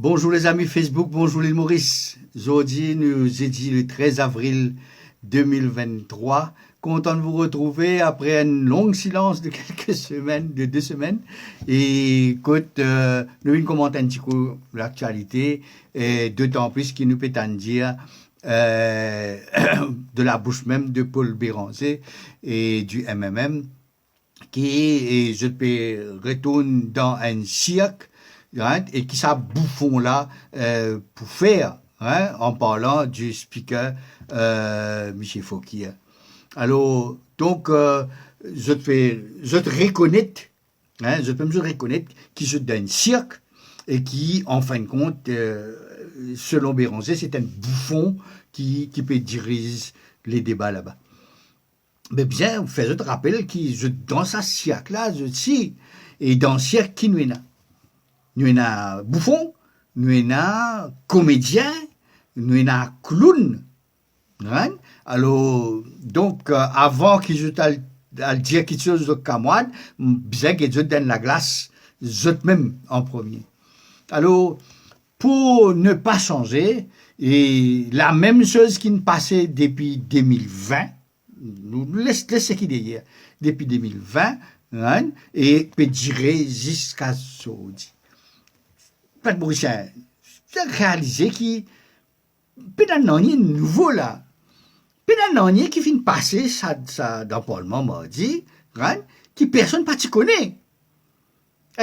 Bonjour les amis Facebook, bonjour l'île Maurice. Aujourd'hui, nous est dit le 13 avril 2023. Content de vous retrouver après un long silence de quelques semaines, de 2 semaines. Et écoute, nous allons commenter un petit peu l'actualité, et d'autant plus qu'il nous peut en dire de la bouche même de Paul Béranger et du MMM, qui, je peux retourner dans un cirque, hein, et qui ça bouffon là pour faire, hein, en parlant du speaker Michel Fouquier. Alors, donc, je te reconnais, hein, je peux me reconnaître qui je donne cirque et qui, en fin de compte, selon Béranger, c'est un bouffon qui peut diriger les débats là-bas. Mais bien, je te rappelle que dans ce cirque-là, je suis, et dans ce cirque, qui nous est là? Nous avons bouffon, nous avons comédien, nous avons clown. Hein? Alors, donc, avant que je t'aille dire quelque chose de camarade, bien que je donne la glace, je même en premier. Alors, pour ne pas changer, et la même chose qui ne passait depuis 2020, nous laissez qui derrière, depuis 2020, hein, et peut durer jusqu'à aujourd'hui. Pas de Mauricien, j'ai réalisé qu'il peut y avoir un nouveau là. Peut y avoir un qui vient de passer ça dans le Parlement mardi, hein, qui personne pas connaît.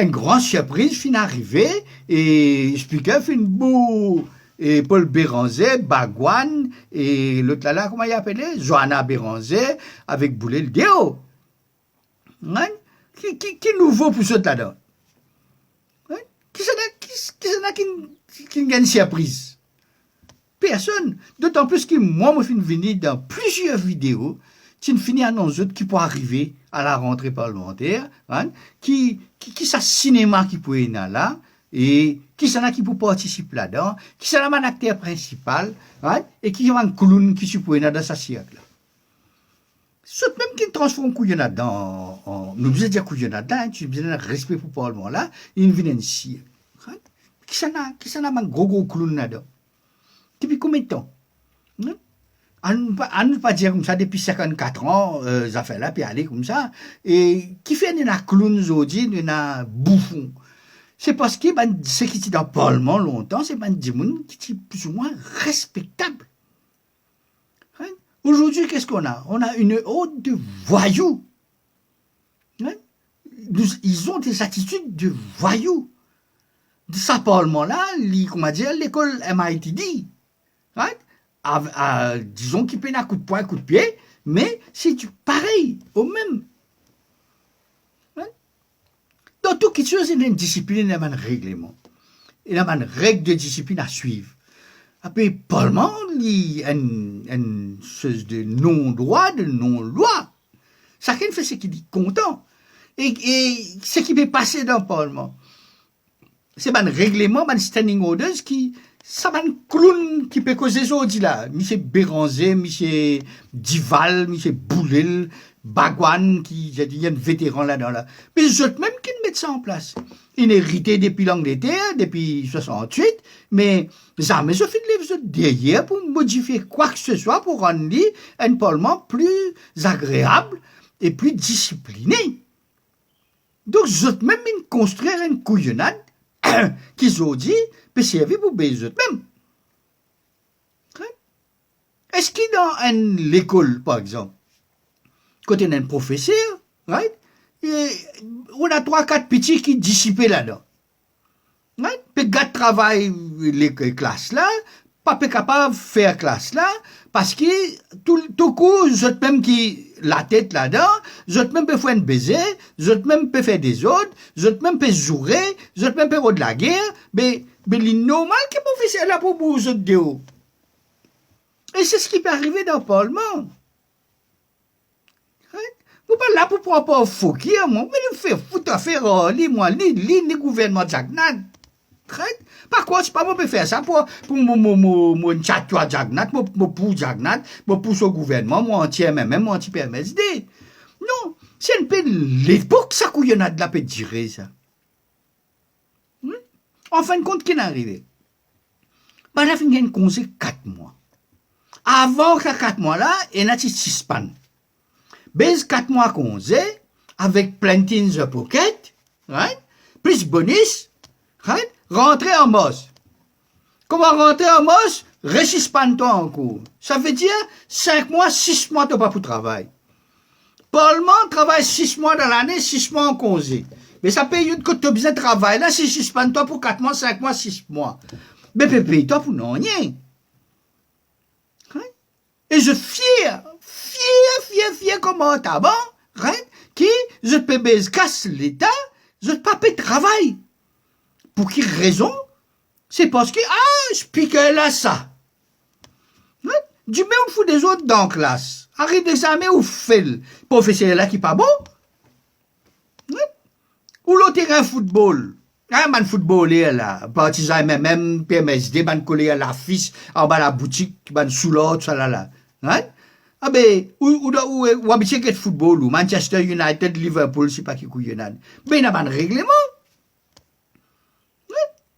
Une grande surprise vient d'arriver et speaker fait une boue. Et Paul Béranger, Bagouane, et l'autre là, comment il appelait? Johanna Béranger, avec Boulet le Déo. Hein? Qui nouveau pour ce là-dedans? Hein? Qui gagne surprise? Personne. D'autant plus que moi, je suis venu dans plusieurs vidéos, qui finis annonce qui pour arriver à la rentrée parlementaire, hein? qui ça cinéma qui peut être là, et qui s'en a qui peut participer là-dedans, qui s'en a un acteur principal, hein, et qui a un clown qui se peut dans sa siècle. C'est même qui transforme couillon là-dedans, nous besoin de dire couillon là-dedans, tu as besoin de respect pour le Parlement là, il vient ici. Hein? Qui s'en a un gros clown là-dedans? Depuis combien de temps? Hein? À ne pas dire comme ça depuis 54 ans, ça fait là, puis aller comme ça. Et qui fait un clown aujourd'hui, un bouffon? C'est parce que ce qui est dans le Parlement longtemps, c'est des gens qui sont plus ou moins respectables. Hein? Aujourd'hui, qu'est-ce qu'on a? On a une horde de voyous. Hein? Ils ont des attitudes de voyous. De ce Parlement-là, comment dire, l'école MITD. Hein? Disons qu'il peut un coup de poing, un coup de pied, mais c'est pareil, au même. Dans toute chose, il y a une discipline, il y a un règlement. Il y a une règle de discipline à suivre. Après, le Parlement, il y a une chose de non-droit, de non-loi. Chacun fait ce qu'il est content. Et ce qui peut passer dans le Parlement, c'est un règlement, un standing orders ça va un clown qui peut causer aujourd'hui là. M. Béranger, M. Dival, M. Boulel, Bagouane, j'ai dit, il y a un vétéran là-dedans là. Mais les autres même qui mettent ça en place. Ils hérité depuis l'Angleterre, depuis 68, mais jamais je fais de derrière pour modifier quoi que ce soit pour rendre un Parlement plus agréable et plus discipliné. Donc, les autres même ils construire une couillonnade qu'ils ont dit peut servir pour les autres même. Est-ce que dans l'école, par exemple, quand on a un professeur, right, on a 3-4 petits qui dissipent là-dedans. Right? Puis gars travail les classes là, pas capable de faire classe là, parce que tout coup, les autres même qui la tête là-dedans, les autres même peuvent faire un baiser, les autres même peuvent faire des autres, les autres même peuvent jouer, les autres même peuvent de la guerre, mais c'est normal que le professeur là pour vous autres de haut. Et c'est ce qui peut arriver dans le Parlement. Vous pas là pour prendre Fouquier, moi, mais le faire foutre à faire, les gouvernements de Jagnat. Par contre, c'est pas moi qui faire ça pour mon chatouat Jagnat, pour Jagnat, pour ce gouvernement, moi entier même, moi entier PMSD. Non, c'est un peu l'époque, ça couillonnade de la peut dire ça. En fin de compte, qui est arrivé? Ben, la fin de conseil 4 mois. Avant que 4 mois là, il y a 6 pannes. Base 4 mois conseil, avec plenty in the pocket, right? Plus bonus, right? Rentrer en boss. Comment rentrer en boss? Resuspend-toi en cours. Ça veut dire 5 mois, 6 mois, tu n'as pas pour travail. Parlement travaille 6 mois dans l'année, 6 mois en congé. Mais ça paye que tu as besoin de travail. Là, c'est suspend-toi pour 4 mois, 5 mois, 6 mois. Mais paye-toi pour non rien. Hein? Et je fier comment t'as bon, hein? Qui, je peux baiser casse l'État, je ne pas payer de travail. Pour quelle raison? C'est parce que, je pique là ça. Hein? Du même on fout des autres dans la classe. Arrête d'examen ou fait le professeur là qui pas bon. Hein? Ou le terrain football. Un man footballé là, partisan même PMSD, man collé à la fils en bas la boutique, man sous l'autre, ça là. Hein? Ah ben, ou habitué que football, ou Manchester United, Liverpool, c'est pas qui couillonnade. Ben, il y a un règlement.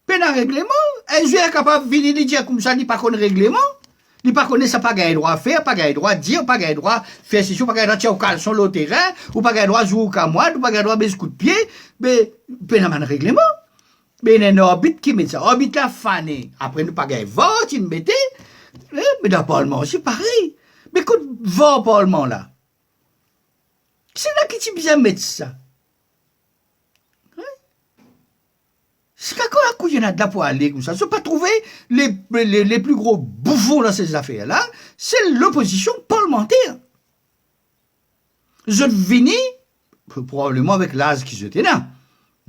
Ben, un règlement. Un joueur capable de venir dire comme ça, il n'y a pas de règlement. Il pas connaît ça, pas gagner droit à faire, pas gagner droit à dire, pas gagner droit à faire ceci, pas gagner droit à tirer au caleçon le terrain, ou pas gagner droit à jouer au camoine, ou pas gagner droit à baisser coup de pied. Ben, il y a un règlement. Mais il y a un orbite qui met ça. Orbite la fané. Après, nous pas gagner vote, il mettait. Mais dans le Parlement, c'est pareil. Mais écoute, va au Parlement là. C'est là qui tu bien mettre ça. Hein? C'est quoi la couille, il y en a de là pour aller comme ça. Je ne pas trouver les plus gros bouffons dans ces affaires-là. C'est l'opposition parlementaire. Je finis, probablement avec l'âge qui était là.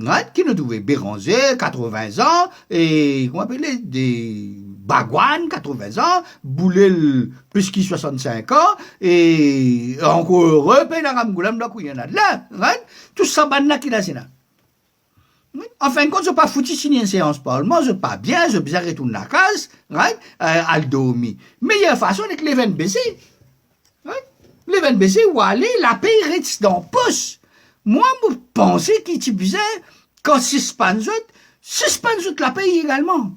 Hein? Qui nous trouvait Béranger, 80 ans, et, comment appelle des Bagouane, 80 ans, Boulel, plus qu'il 65 ans, et encore heureux, ben, la Ramgoulam, là, il y en a de là, hein? Tout ça, ben, là, qui là, c'est là. En fin de compte, je ne pas foutu signer une séance parlement, je pas bien, je bien retourner à la case, right? À le dormir. Meilleure façon, c'est que les veines baissées. Right? Les veines baissées, ou aller, la paix reste dans le poste. Moi, je pensais qu'il y besoin, quand suspend la paye également.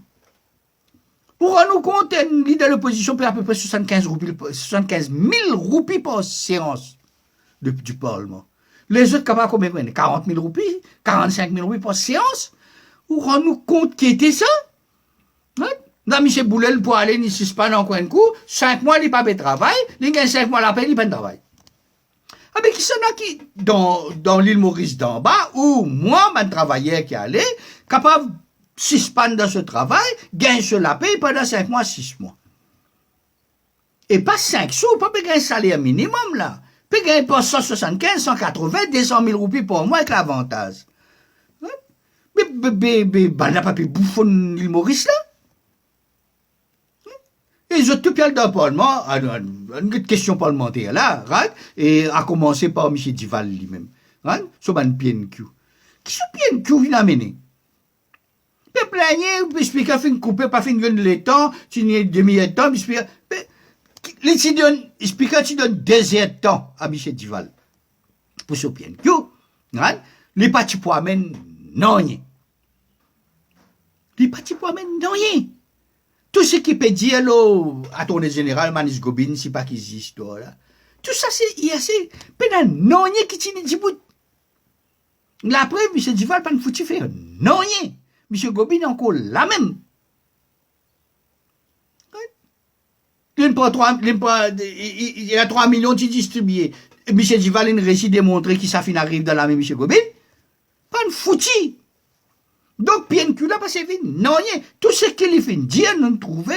Pour nous compte, un leader de l'opposition paye à peu près 75 000 roupies par séance du Parlement. Les autres, capables combien? 40 000 roupies, 45 000 roupies par séance. Vous rendez-nous compte qui était ça? Hein? Dans M. Boulel, pour aller, il suspend en coin de coup, 5 mois, il n'a pas de travail, il gagne 5 mois la paye, il n'a pas de travail. Ah ben qui sont là qui, dans l'île Maurice d'en bas, où moi, mon travailleur qui allait, capable de suspendre dans ce travail, gagne sur la paye pendant 5 mois, 6 mois. Et pas 5 sous, pas gagner un salaire minimum là. Peut gagner pas 175, 180, 200 000 roupies par mois avec l'avantage. Hein? Mais, on n'a pas pu bouffer l'île Maurice là. Et je te parle d'un parlement, une question parlementaire là, right? Et à commencer par M. Dival lui-même, right? Sur un PNQ. Qui ce PNQ vient amener? Mais plaigner, puis expliquer, fin couper, pas fin de l'étang, tu n'es demi-temps, puis expliquer, tu donnes 2 heures de temps à M. Dival. Pour ce PNQ, right? Les partis pour amener, non rien. Les partis pour amener, non rien. Tout ce qui peut dire à ton général Manis Gobin, c'est pas qu'il existe là. Tout ça, c'est assez. Pendant non rien qui tient du bout. La preuve, M. Dival, pas de foutu faire non rien. M. Gobin encore la même. Il y a 3 millions qui distribués. M. Dival, il réussit de démontrer qu'il s'affine arrive dans la même M. Gobin. Pas de foutu. Donc, PNQ là, parce que non rien. Tout ce qu'il fait dire, nous trouvons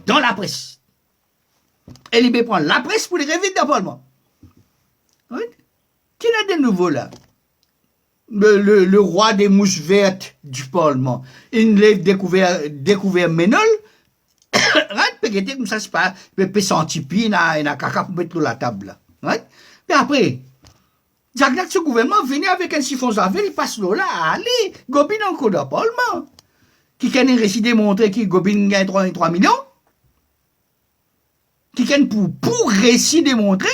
dans la presse. Et il prend la presse pour les réveiller dans le Parlement. Oui? Qui a de nouveau là? Le roi des mouches vertes du Parlement. Il l'a découvert Ménol. Peut-être comme ça, c'est pas, peut sentir pied, il a caca pour mettre sur la table là. Mais après, ce gouvernement venait avec un siphon zavel, il passe là, allez, Gobin encore dans le Parlement. Qui a réussi de montrer que Gobin gagne 3 millions? Qui a pour réussir de montrer?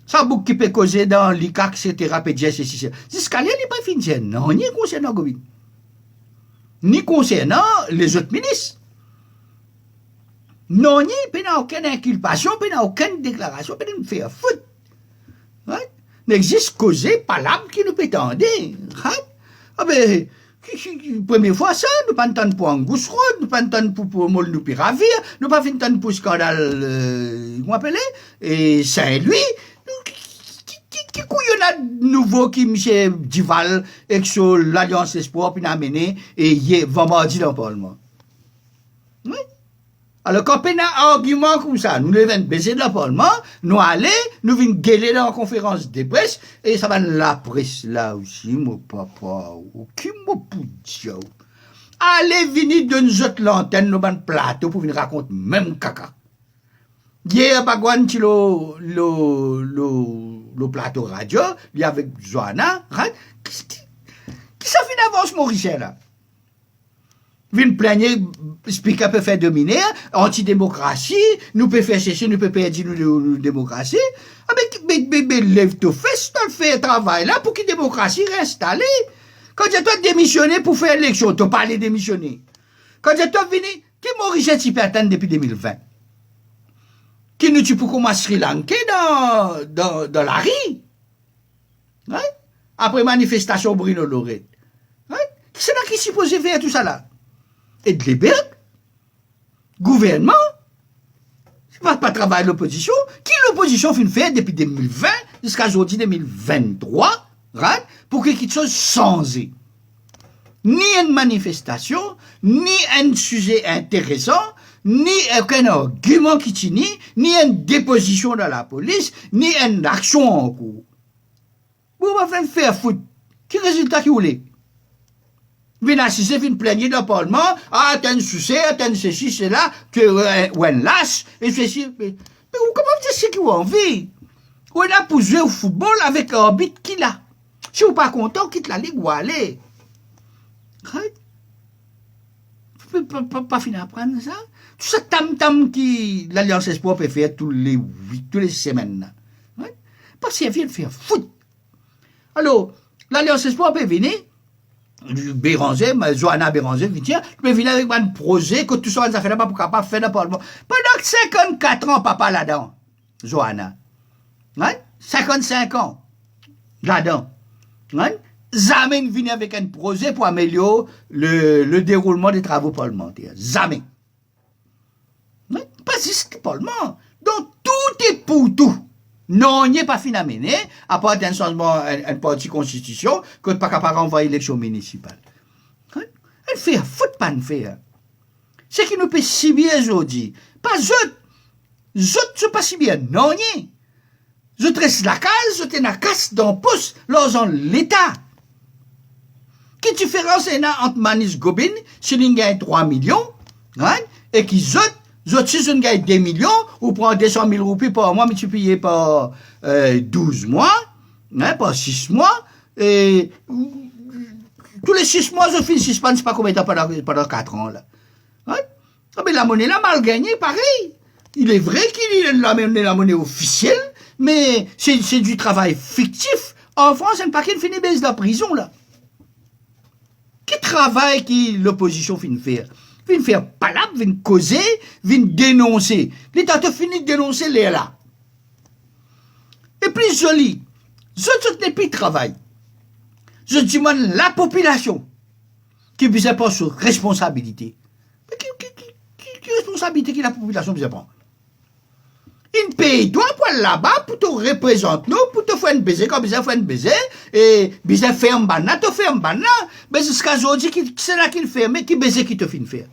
Ça, beaucoup qui peut causer dans l'ICAC, etc., PDS, etc. Jusqu'à là, il n'est pas fini. Non, il n'y a concernant Gobin. ni concernant les autres ministres. Non, il n'y a aucune inculpation, il n'y a aucune déclaration, il n'y a faire foot. Right? N'existe causé par l'âme qui nous peut tendre. Right? Ah ben, première fois ça, nous pas entendre pour Angus Road, nous pas entendre pour Mol nous Piravir, nous pas entendre pour scandale, comment appelle, et Saint-Louis. Qui couillon a nouveau qui M. Duval, et sur l'Alliance Espoir, puis n'a amené, et hier, vendredi dans le Parlement. Oui? Alors, quand on a un argument comme ça, nous devons baiser dans le Parlement, nous aller, nous venons gueuler dans la conférence de presse, et ça va la presse là aussi, mon papa, qui m'a poudit. Allez, venir de nous autres l'antenne, nous avons plateau pour venir raconter même caca. Hier, Bagouane, le plateau radio, il y avec Johanna, qui ça fait d'avance, Maurice, là? Vin plaigner, speaker peut faire dominer, anti-démocratie, nous peut faire ceci, nous peut perdre nous démocratie. Ah, mais lève ton fesse, tu fais un travail là pour que la démocratie reste installée. Quand tu as démissionné pour faire l'élection, tu n'as pas allé démissionner. Quand tu as venu, qui Maurice t'y peut attendre depuis 2020? Qui nous tue pour commencer Sri Lanka dans la rue. Hein? Après manifestation Bruno Lorette. Hein? C'est là qui est supposé faire tout ça là. Et de l'Éberg, gouvernement, c'est pas travail de l'opposition. Qui l'opposition fait faire depuis 2020 jusqu'à aujourd'hui 2023, right? Pour que quelque chose change. Ni une manifestation, ni un sujet intéressant, ni aucun argument qui tient, ni une déposition dans la police, ni une action en cours. Vous m'avez faire foutre. Quel résultat qui voulez? Vin assister, vin plaigner dans le Parlement, ah, t'as un succès, t'as un ceci, c'est là, que, ou un lâche, et ceci. Mais comment vous dites ce qu'ils ont envie? Ou là pour jouer au football avec un arbitre qui l'a. Si vous n'êtes pas content, quitte la ligue ou allez. Right? Vous ne pouvez pas finir à prendre ça? Tout ça tam-tam qui l'Alliance Espoir peut faire tous les semaines. Right? Parce qu'elle vient de faire foot. Alors, l'Alliance Espoir peut venir, Béranger, Johanna Béranger, tiens, je peux venir avec un projet que tout ça, ça fait là-bas pour capable faire dans le Parlement. Pendant 54 ans, papa là-dedans, Johanna. Right? 55 ans, là-dedans. Right? Jamais ne vient avec un projet pour améliorer le déroulement des travaux parlementaires. Jamais. Right? Pas juste le Parlement. Donc, tout est pour tout. Non, il n'est pas fini à mener, à part un changement, un parti constitution, que pas capable d'envoyer l'élection municipale. Elle fait un foot pas de faire. C'est qui nous peut si bien aujourd'hui. Pas eux. Eux sont pas si bien. Non, rien. Je reste la case, je la casse dans le pouce, l'argent l'État. Quelle différence est là entre Manis Gobin, si il gagne 3 millions, hein, et qui si on gagne 2 millions, ou prend 200 000 roupies par mois, multiplié par 12 mois, hein, par 6 mois, et tous les 6 mois, je finis 6 mois, je ne sais pas combien de temps pendant 4 ans, là. Hein? Ah, mais la monnaie, là, mal gagnée, pareil. Il est vrai qu'il est la monnaie officielle, mais c'est du travail fictif. En France, il n'y a pas qu'il finit baisse de la prison, là. Quel travail qui l'opposition finit faire? Vin faire palabre, vin causer, vin dénoncer. L'État a fini de dénoncer les là. Et plus joli, je ne plus travail. Je demande la population qui ne pas sur responsabilité. Mais quelle responsabilité que la population ne prend? Une pays doit pour là-bas pour te représenter nous, pour te faire un baiser, comme ça faire un baiser, et bizarre faire un banana, te faire un banana, mais jusqu'à aujourd'hui, c'est là qu'il fait, mais qui baiser qui te fait faire?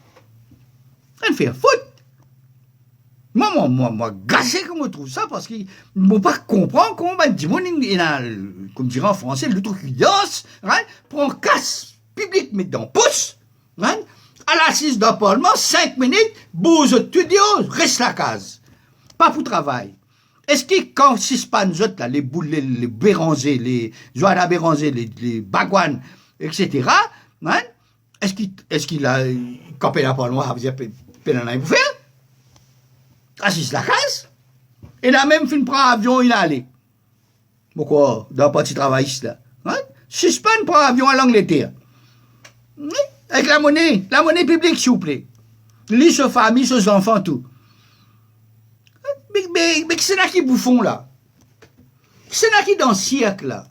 Il fait foot. Moi, gâché comme on trouve ça, parce qu'il ne peut pas comprendre comment on dit, il a, comme dirait en français, l'outrecuidance, hein, prend casse public, met dans pouce, hein, à l'assise d'un parlement, 5 minutes, bouge studio, reste la case. Pas pour travail. Est-ce que quand les autres, là, les boules, les Béranger, les Johanna Béranger, les Bagouane, etc., hein, est-ce qu'il a campé la parlement, vous dire, pénal pour faire? Assise la case. Et là même, fin prend avion, il a allé. Pourquoi? Dans le parti travailliste, là. Hein? Suspend prend avion à l'Angleterre. Avec la monnaie publique, s'il vous plaît. Lui, sa famille, ses enfants, tout. Mais c'est là qui bouffon, là. C'est là qui dans le siècle, là.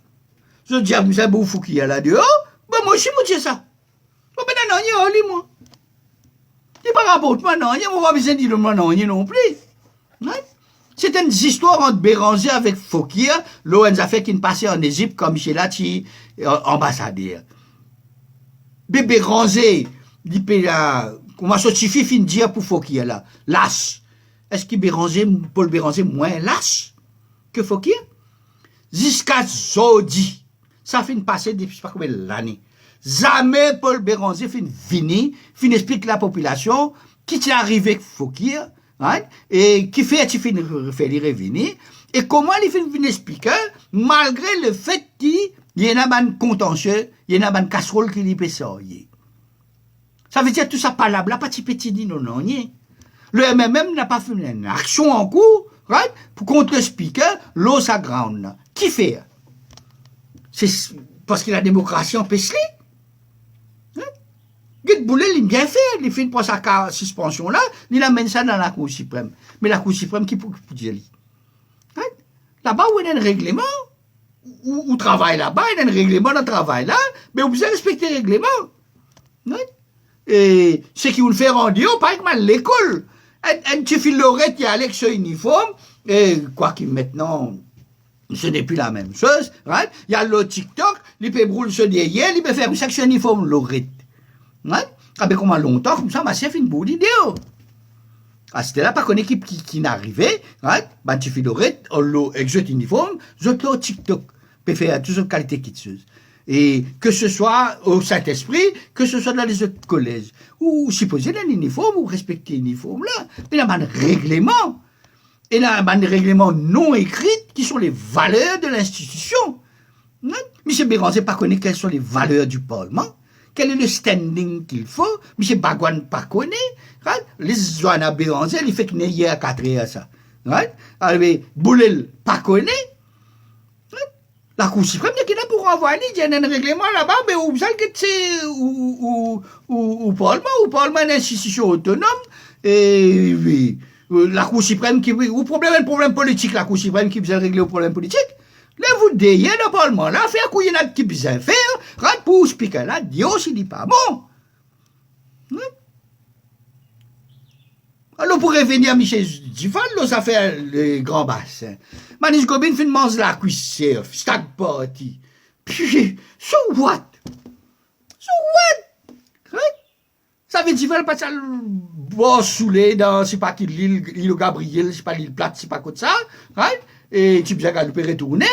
Je dis, vous savez, bouffon qui est là dehors. Ben, moi aussi, moi, c'est ça. Ben, non, il y a moi. C'est pas rapport, moi, non, il y a pas besoin de dire, moi, non plus. Ouais. C'est une histoire entre Béranger avec Fokir, l'eau a fait qu'il passait en Égypte comme Michelati, ambassadeur. Mais Béranger, il peut là, comment ça suffit fin dire pour Fokir là, lâche. Est-ce que Béranger, Paul Béranger, moins lâche que Fokir? Jusqu'à Zodi, ça fait passer depuis je sais pas combien d'années. Jamais Paul Béranger fin venir, fin explique la population, qui est arrivé avec Fokir, right? Et qui fait les revenir, et comment il fait venir expliquer, malgré le fait qu'il y en a un contentieux, il y en a une casserole qui lui peut sortir. Ça veut dire tout ça pas là, pas petit dit non, le MMM n'a pas fait une action en cours, right? Pour contre le speaker, l'eau sa grande. Qui fait? C'est parce que la démocratie empêche lui. Guy Boulet, il bien fait, il fait pour sa suspension là, il amène ça dans la Cour suprême. Mais la Cour suprême qui peut dire lui. Là-bas où il y a un règlement, où travaille là-bas, il y a un règlement dans le travail là, mais vous devez respecter le règlement. Et ce qui vous le fait rendre, par exemple, l'école. Un petit fil l'aurait qui allait avec ce uniforme, et quoi qu'il maintenant, ce n'est plus la même chose, right? Il y a le TikTok, il peut brûler ce derrière, il peut faire chaque uniforme l'aurait. Right? Ah ben comment longtemps, comme ça, ma chef une bonne idée. Ah, c'était là, pas qu'on équipe qui n'arrivait, right? Ben, tu fil l'aurait, on l'a avec ce uniforme, je le TikTok, peut faire toutes sortes de qualités qui te et que ce soit au Saint-Esprit, que ce soit dans les autres collèges, ou supposer un uniforme, ou respecter l'uniforme là, mais il y a un règlement, et il y a un règlement non écrit qui sont les valeurs de l'institution. M. Béranger pas connaît quelles sont les valeurs du Parlement, quel est le standing qu'il faut, M. Bagouane pas connaît, right? Les Joanna Béranger, il fait qu'il y a 4 heures ça, right? Alors, Boulel pas connaît. La Cour suprême, il y a qui pour envoyer, il y a un règlement là-bas, mais vous savez que c'est au Parlement est une institution autonome, et oui, la Cour suprême qui, oui, un problème politique, la Cour suprême qui besoin régler le problème politique, là, vous déyez le Parlement, là, faire qu'il y en a qui besoin faire, rate pour speaker là, Dieu, s'il dit pas bon. Alors, pour revenir à Michel Duval, ça fait le grand bassin. Manis Gobin fait manger la cuissère, stag party. Puis, so what? So what? Right? Ça veut dire, pas ça, bois saoulé dans, c'est pas qui l'île Gabriel, c'est pas l'île Plate, c'est pas comme ça, right? Et tu bien qu'à le retourner.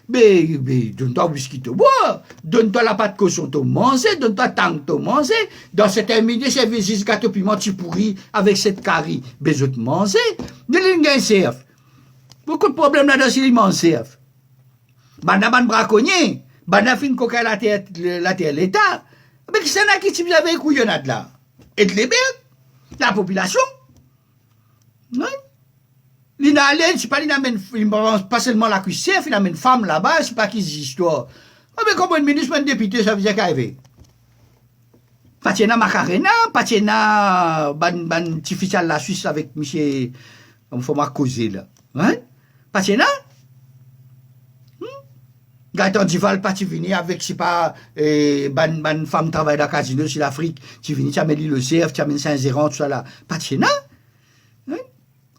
Mais donne-toi whisky te boire, donne-toi la pâte cochon te manger, donne-toi tang te manger, dans cet midi, c'est juste gâteau piment tu pourri avec cette carie, mais je te manger, ne l'ingénieur serve. Beaucoup de problèmes là dans l'alimentation serve. Banaban braconnier, banafine coca la terre l'État, mais qui s'en a qui tu avez couillonnade là? Et de les la population? Oui. Il a c'est pas, pas seulement la cuissère, il amène une femme là-bas, c'est pas qu'ils histoire. Ah, mais comment un ministre, un député, ça veut dire qu'arriver? Patiena Macarena, Patiena, ban artificial la Suisse avec monsieur, on faut m'a causer là. Hein? Patiena? Gaëtan Duval, pas tu venir avec, c'est pas, ban femme travaille dans le casino sur l'Afrique, tu viens, tu amènes le CF, tu amènes Saint-Zéron, tout ça là. Patiena?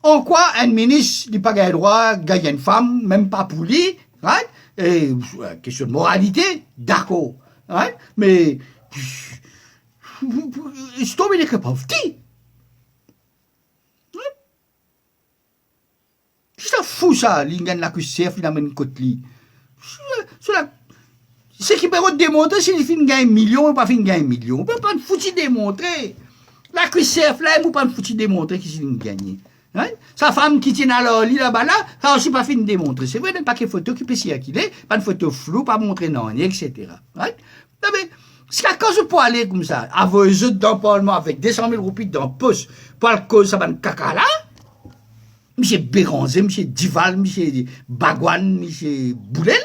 En quoi un ministre n'a pas le droit de gagner une femme, même pas pour lui, right? Et, question de moralité, d'accord, right? Mais, c'est tombé les pauvreté. C'est fou ça, l'ingénieur la cuissère, il amène une côte li. C'est qui peut démontrer s'il fait gagner 1 million ou pas fait gagner 1 million. On peut pas foutre démontrer. La cuissère, là, on peut pas foutre démontrer qu'il a gagné. Hein? Sa femme qui tient alors lit là-bas là, ça aussi pas fait de démontrer. C'est vrai, il n'y a pas de photo qui peut s'y acquiler, pas de photo floue, pas montrer non, etc. Hein? Non, mais, c'est qu'à cause pour aller comme ça, avoir eux autres dans le Parlement avec 200 000 roupies dans le poste, pour le cause ça va caca là, M. Béranger, M. Duval, M. Bagouane, M. Boulel,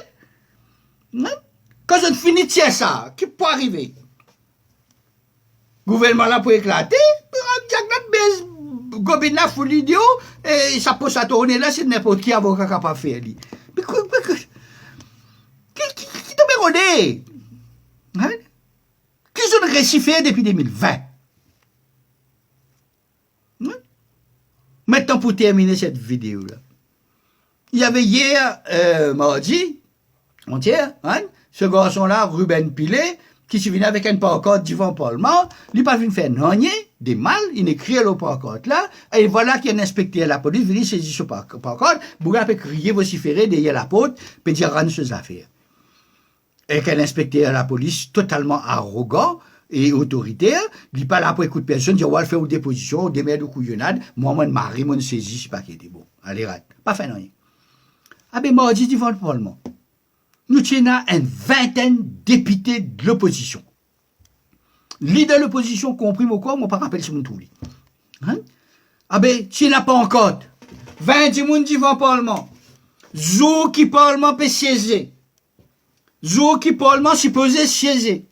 hein? Quand on finit de ça, qui peut arriver? Gouvernement là pour éclater, gobine la foule idiot, et ça peut ça tourner là, c'est n'importe qui avocat capable de faire. Mais qui t'a mérodé? Hein? Qu'ils ont récifé depuis 2020. Hein? Maintenant, pour terminer cette vidéo-là, il y avait hier, mardi, hier, hein, ce garçon-là, Ruben Pilet, qui se venait avec une pancarte devant le Parlement, il n'a pas vu faire rien, des mal, il écrit à la pancarte là, et voilà qu'il y a un inspecteur de la police, venu saisir ce pancarte, Bouga peut crier, vociférer derrière la porte, peut dire rendre ses affaires. Et qu'un inspecteur de la police totalement arrogant et autoritaire, il n'est pas là pour écouter personne, dit, on va le faire aux dépositions, aux démerdes, aux couillonnades, moi, mon mari, mon saisi, c'est pas qui était bon. Allez, rate. Pas fait rien. Ah ben, mardi, devant le Parlement, nous tenons une vingtaine de députés de l'opposition. Leader de l'opposition, compris mon corps, moi pas rappelé sur mon tour. Hein? Ah ben, tu n'as pas encore. 20 personnes devant le Parlement. Zou qui Parlement peut siéger. Zou qui Parlement supposé siéger.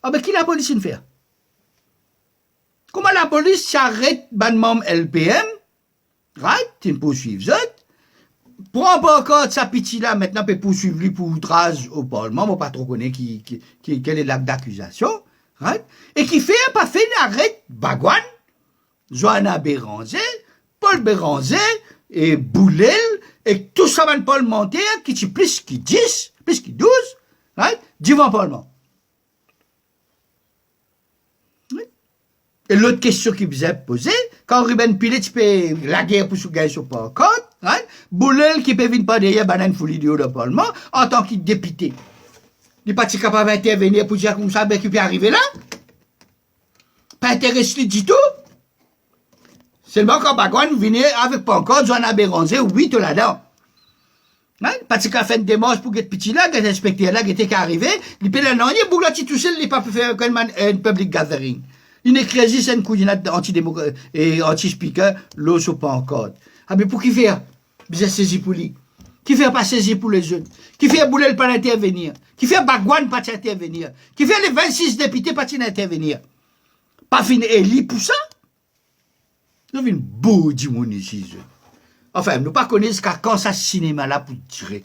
Ah ben, qui la police fait? Comment la police s'arrête, ban membre LPM? Right? Tu me poursuives, ça? Prends pas encore sa petite là, maintenant, peut poursuivre lui pour outrage au Parlement, moi pas trop connaître quel est l'acte d'accusation, right? Et qui fait, pas fait, arrête Bagouane, Johanna Béranger, Paul Béranger, et Boulel, et tout ça, man, parlementaire, qui est plus qui 10, plus qui 12, right? Devant le Parlement. Et l'autre question qui vous est posée, quand Ruben Pilet peut la guerre pour se gagner sur pas encore, hein? Boulel qui peut venir pas derrière banane folie du haut de Parlement, en tant que député. Il n'est pas capable d'intervenir pour dire comme ça, ben, qu'il peut arriver là? Pas intéressé du tout? Seulement quand Bagouane venait avec pas encore, Johanna Béranger, oui, tout là-dedans. Hein? Parce qu'il a fait une démarche pour que petit là, que l'inspecteur là, qui était arrivé, il peut la non, il bouge là, tout seul, il n'a pas pu faire un public gathering. Il écrase une couillinade anti-démocrate et anti-speaker, l'eau sur pas encore. Ah, mais pour qui faire? Vous êtes saisi pour lui. Qui fait pas saisir pour les jeunes? Qui fait Boulel pas intervenir? Qui fait Bagouane pas intervenir? Qui fait les 26 députés pas intervenir? Pas fini éli pour ça? Nous venons beau du monde ici. Enfin, nous pas connaissons qu'à quand ça cinéma là pour tirer.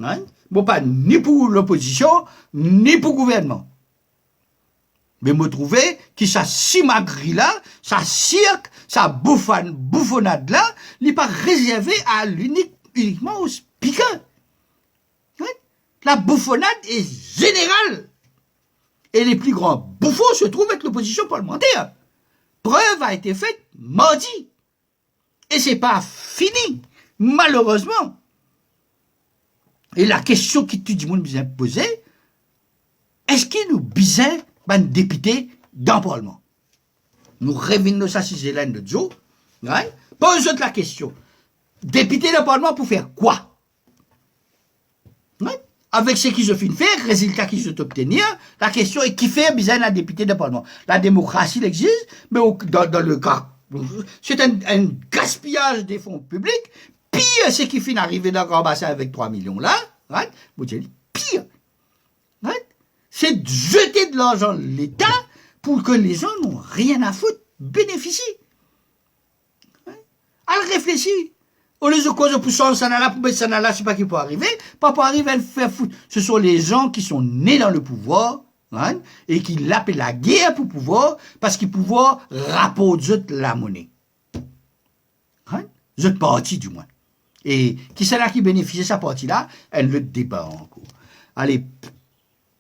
Hein? Bon, pas ni pour l'opposition, ni pour le gouvernement. Mais me trouver que ça simagri là, ça cirque, ça bouffonnade là, n'est pas réservé à uniquement aux speakers. Hein? La bouffonnade est générale. Et les plus grands bouffons se trouvent avec l'opposition parlementaire. Preuve a été faite mardi. Et c'est pas fini, malheureusement. Et la question qui tout le monde nous a posée, est-ce qu'il nous bisait un député dans le Parlement? Nous revenons ça si c'est l'un de Joe. Right? Pose la question. Député dans le Parlement pour faire quoi? Right? Avec ce qu'ils ont fait faire, résultat qu'ils ont obtenir, la question est qui fait besoin d'un député dans le Parlement? La démocratie existe, mais dans le cas, c'est un gaspillage des fonds publics. Pire, ce qui finit d'arriver dans le grand bassin avec 3 millions là. Right? Pire. Right? C'est de jeter de l'argent de l'État pour que les gens n'ont rien à foutre, bénéficient. Hein? Elle réfléchit. Au lieu de cause pour ça là, pour mettre ça là, je sais pas qui peut arriver, pas pour arriver à le faire foutre. Ce sont les gens qui sont nés dans le pouvoir, hein, et qui l'appellent la guerre pour pouvoir, parce que pouvoir rapporte la monnaie. Hein? Cette partie, du moins. Et qui c'est là qui bénéficie de sa partie-là? Elle le débat encore. Allez,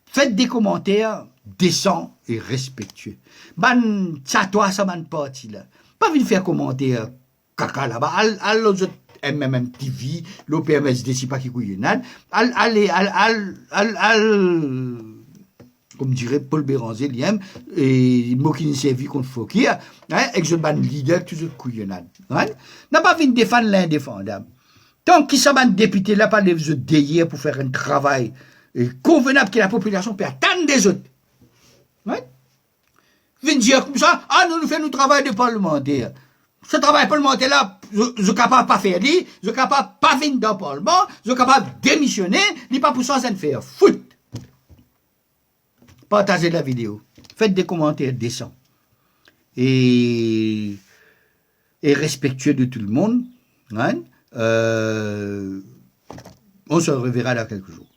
faites des commentaires décents et respectueux. Ban, ça toi, ça man parti là. Pas venir faire commentaire caca là-bas. Al l'autre MMM TV, l'OPMSD, c'est pas qui couillonnade. Comme dirait Paul Béranger, l'IM, et moi qui ne servi contre Fokir, hein, et que je ban leader, tout ce couillonnade. Hein? N'a pas venir défendre l'indéfendable. Tant qu'il s'en député là, pas les autres d'hier pour faire un travail convenable que la population peut attendre des autres. Ouais? Venir dire comme ça, ah, nous faisons notre travail de parlementaire. Ce travail parlementaire là, je suis capable de pas faire lui, je suis capable de pas venir dans le Parlement, je suis capable de démissionner, n'est pas pour ça, ça ne fait foutre. Partagez la vidéo. faites des commentaires décents et, et respectueux de tout le monde. Hein. On se reverra dans quelques jours.